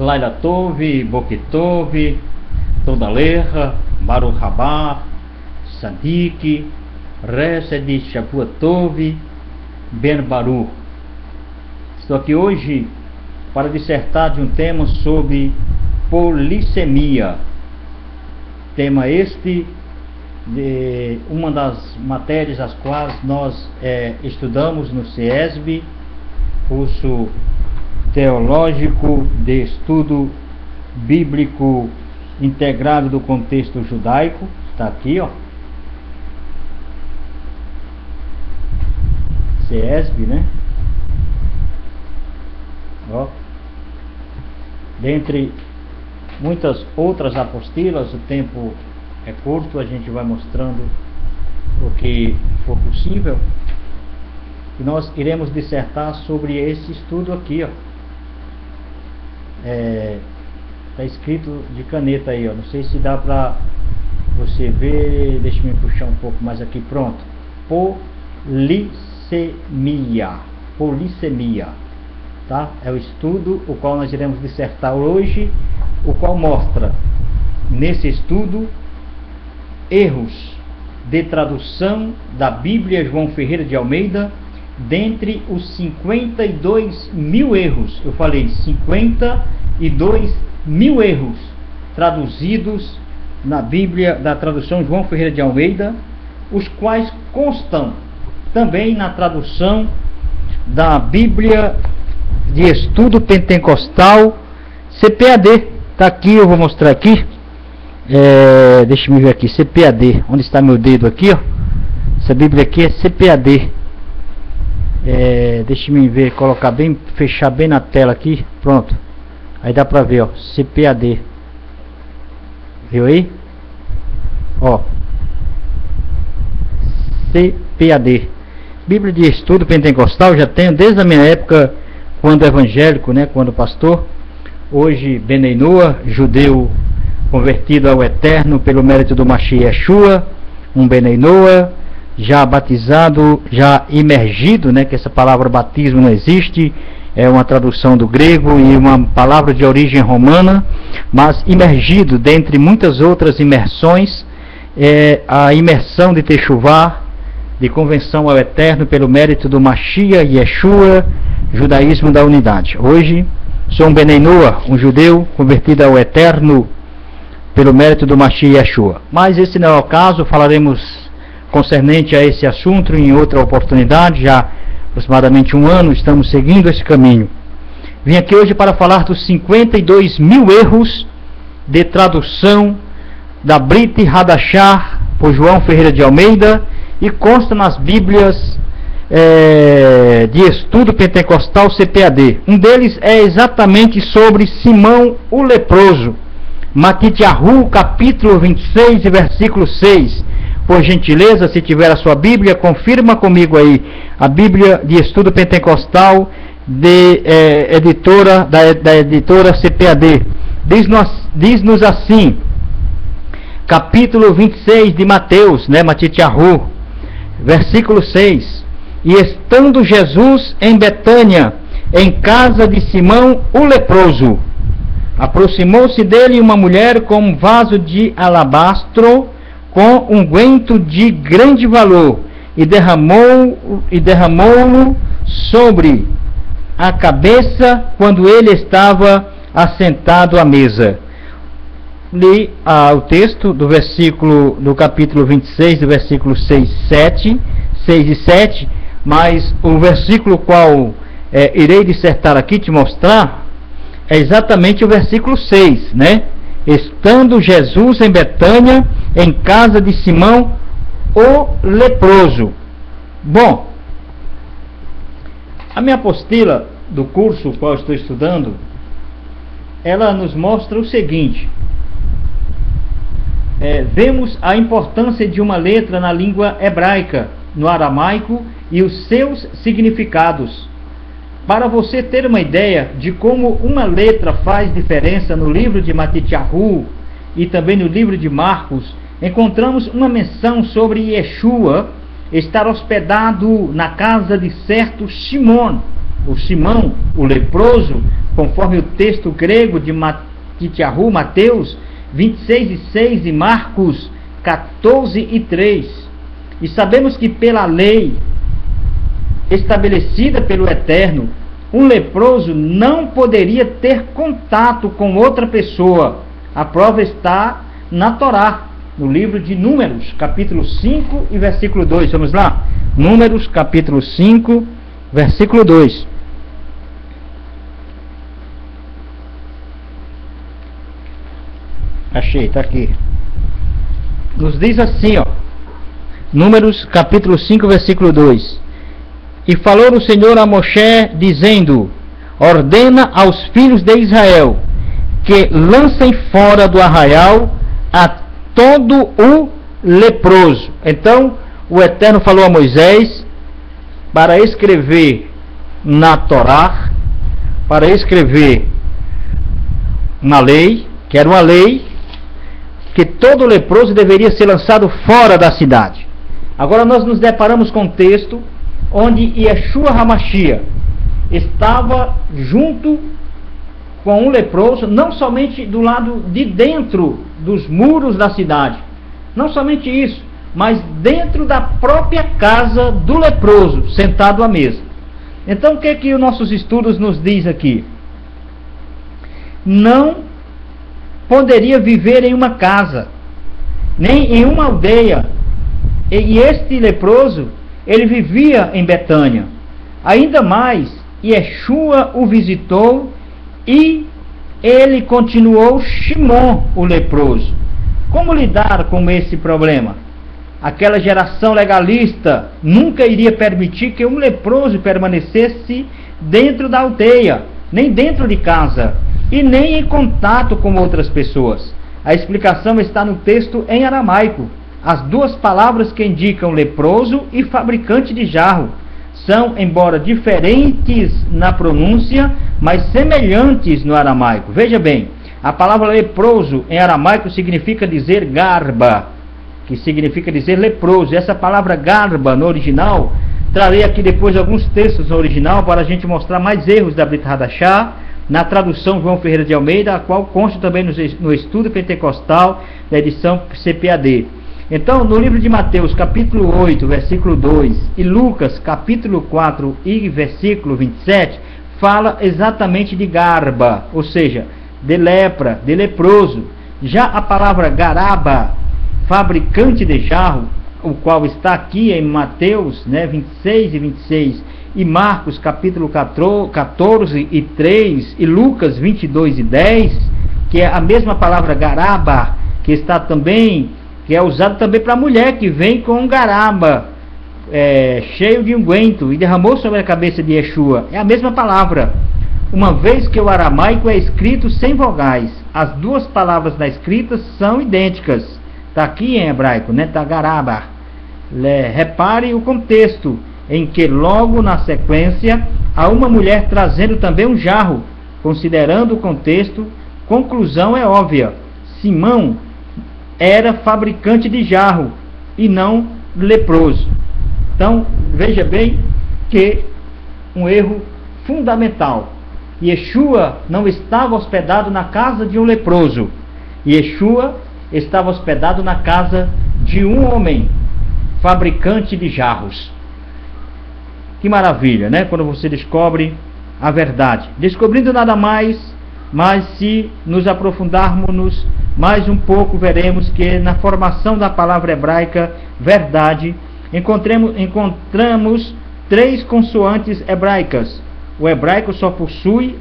Laila Tove, Bokitove, Todalerra, Baruch Rabá, Sadik, Resed, Shavua Tove, Ben Baruch. Estou aqui hoje para dissertar de um tema sobre polissemia. Tema este de uma das matérias as quais nós estudamos no CESB, curso teológico de estudo bíblico integrado do contexto judaico. Está aqui, ó, CESB, né? Ó, dentre muitas outras apostilas, o tempo é curto, a gente vai mostrando o que for possível, e nós iremos dissertar sobre esse estudo aqui, ó. Tá escrito de caneta aí, ó. Não sei se dá para você ver. Deixa eu puxar um pouco mais aqui. Pronto. Polissemia, tá? É o estudo o qual nós iremos dissertar hoje, o qual mostra nesse estudo erros de tradução da Bíblia João Ferreira de Almeida, dentre os 52 mil erros. Eu falei 52 mil erros traduzidos na Bíblia da tradução João Ferreira de Almeida, os quais constam também na tradução da Bíblia de Estudo Pentecostal CPAD. Está aqui, eu vou mostrar aqui. Deixa eu ver aqui, CPAD. Onde está meu dedo aqui, ó? Essa Bíblia aqui é CPAD. Deixa eu ver, colocar bem, fechar bem na tela aqui. Pronto. Aí dá pra ver, ó, CPAD. Viu aí? Ó, CPAD. Bíblia de Estudo Pentecostal, já tenho desde a minha época, quando evangélico, né, quando pastor. Hoje Benei Noah, judeu convertido ao Eterno pelo mérito do Mashiach Yeshua, um Benei Noah, já batizado, já imergido, né, que essa palavra batismo não existe, é uma tradução do grego e uma palavra de origem romana, mas imergido, dentre muitas outras imersões, a imersão de Techuvá, de convenção ao Eterno pelo mérito do Mashiach Yeshua, judaísmo da unidade. Hoje sou um Benei Noah, um judeu convertido ao Eterno pelo mérito do Mashiach Yeshua. Mas esse não é o caso, falaremos concernente a esse assunto em outra oportunidade. Já aproximadamente um ano estamos seguindo esse caminho. Vim aqui hoje para falar dos 52 mil erros de tradução da Brit Hadashah por João Ferreira de Almeida, e consta nas Bíblias de Estudo Pentecostal CPAD. Um deles é exatamente sobre Simão o leproso, Matityahu, capítulo 26, versículo 6. Por gentileza, se tiver a sua Bíblia, confirma comigo aí a Bíblia de Estudo Pentecostal da editora CPAD. Diz-nos assim, capítulo 26 de Mateus, né, Matityahu, versículo 6. E estando Jesus em Betânia, em casa de Simão o leproso, aproximou-se dele uma mulher com um vaso de alabastro com unguento de grande valor, e derramou-o sobre a cabeça quando ele estava assentado à mesa. Li o texto do versículo do capítulo 26, do versículo 6 e 7, mas o versículo qual irei dissertar aqui, te mostrar, é exatamente o versículo 6, né? Estando Jesus em Betânia, em casa de Simão o leproso. Bom, a minha apostila do curso qual estou estudando, ela nos mostra o seguinte: vemos a importância de uma letra na língua hebraica, no aramaico, e os seus significados. Para você ter uma ideia de como uma letra faz diferença, no livro de Matityahu e também no livro de Marcos, encontramos uma menção sobre Yeshua estar hospedado na casa de certo Shimon, o Simão, o leproso, conforme o texto grego de Titiahu, Mateus 26:6 e Marcos 14:3. E sabemos que pela lei estabelecida pelo Eterno, um leproso não poderia ter contato com outra pessoa. A prova está na Torá, no livro de Números, capítulo 5 e versículo 2. Vamos lá? Números, capítulo 5, versículo 2. Achei, está aqui. Nos diz assim, ó. Números, capítulo 5, versículo 2. E falou o Senhor a Moshe, dizendo: ordena aos filhos de Israel que lancem fora do arraial a todo o leproso. Então, o Eterno falou a Moisés para escrever na Torá, para escrever uma lei, que era uma lei, que todo leproso deveria ser lançado fora da cidade. Agora nós nos deparamos com um texto onde Yeshua HaMashiach estava junto com um leproso, não somente do lado de dentro dos muros da cidade, não somente isso, mas dentro da própria casa do leproso, sentado à mesa. Então o que é que os nossos estudos nos diz aqui? Não poderia viver em uma casa, nem em uma aldeia. E este leproso, ele vivia em Betânia. Ainda mais, Yeshua o visitou e ele continuou Shimon, o leproso. Como lidar com esse problema? Aquela geração legalista nunca iria permitir que um leproso permanecesse dentro da aldeia, nem dentro de casa, e nem em contato com outras pessoas. A explicação está no texto em aramaico. As duas palavras que indicam leproso e fabricante de jarro são, embora diferentes na pronúncia, mas semelhantes no aramaico. Veja bem, a palavra leproso em aramaico significa dizer garba, que significa dizer leproso. Essa palavra garba no original, trarei aqui depois alguns textos no original para a gente mostrar mais erros da Brit Hadashah, na tradução João Ferreira de Almeida, a qual consta também no estudo pentecostal da edição CPAD. Então, no livro de Mateus, capítulo 8, versículo 2, e Lucas, capítulo 4 e versículo 27, fala exatamente de garba, ou seja, de lepra, de leproso. Já a palavra garaba, fabricante de jarro, o qual está aqui em Mateus 26 e 26, e Marcos capítulo 14 e 3, e Lucas 22 e 10, que é a mesma palavra garaba, que está também, que é usado também para a mulher que vem com um garaba cheio de unguento e derramou sobre a cabeça de Yeshua. É a mesma palavra, uma vez que o aramaico é escrito sem vogais. As duas palavras da escrita são idênticas. Está aqui em hebraico, tá garaba. Repare o contexto, em que logo na sequência há uma mulher trazendo também um jarro. Considerando o contexto, conclusão é óbvia: Simão era fabricante de jarro e não leproso. Então veja bem que um erro fundamental. Yeshua não estava hospedado na casa de um leproso. Yeshua estava hospedado na casa de um homem fabricante de jarros. Que maravilha, quando você descobre a verdade. Descobrindo nada mais, mas se nos aprofundarmos mais um pouco, veremos que na formação da palavra hebraica verdade, encontramos três consoantes hebraicas. O hebraico só possui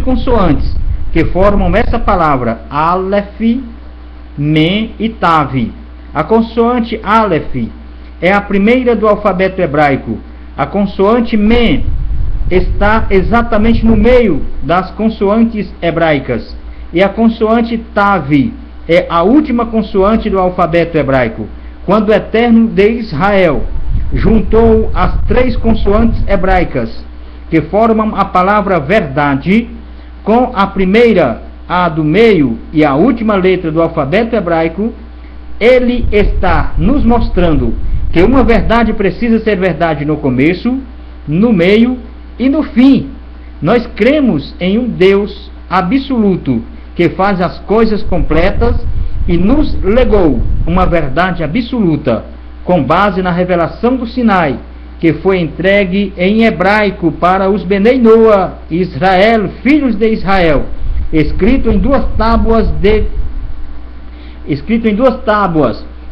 consoantes que formam essa palavra Aleph, Me e Tav. A consoante Aleph é a primeira do alfabeto hebraico. A consoante Me está exatamente no meio das consoantes hebraicas. E a consoante Tav é a última consoante do alfabeto hebraico. Quando o Eterno de Israel juntou as três consoantes hebraicas que formam a palavra verdade, com a primeira, a do meio, e a última letra do alfabeto hebraico, ele está nos mostrando que uma verdade precisa ser verdade no começo, no meio E no fim, nós cremos em um Deus absoluto que faz as coisas completas e nos legou uma verdade absoluta com base na revelação do Sinai, que foi entregue em hebraico para os Benei Noa, Israel, filhos de Israel, escrito em duas tábuas,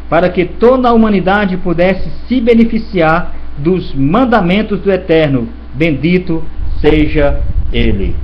para que toda a humanidade pudesse se beneficiar dos mandamentos do Eterno. Bendito seja Ele.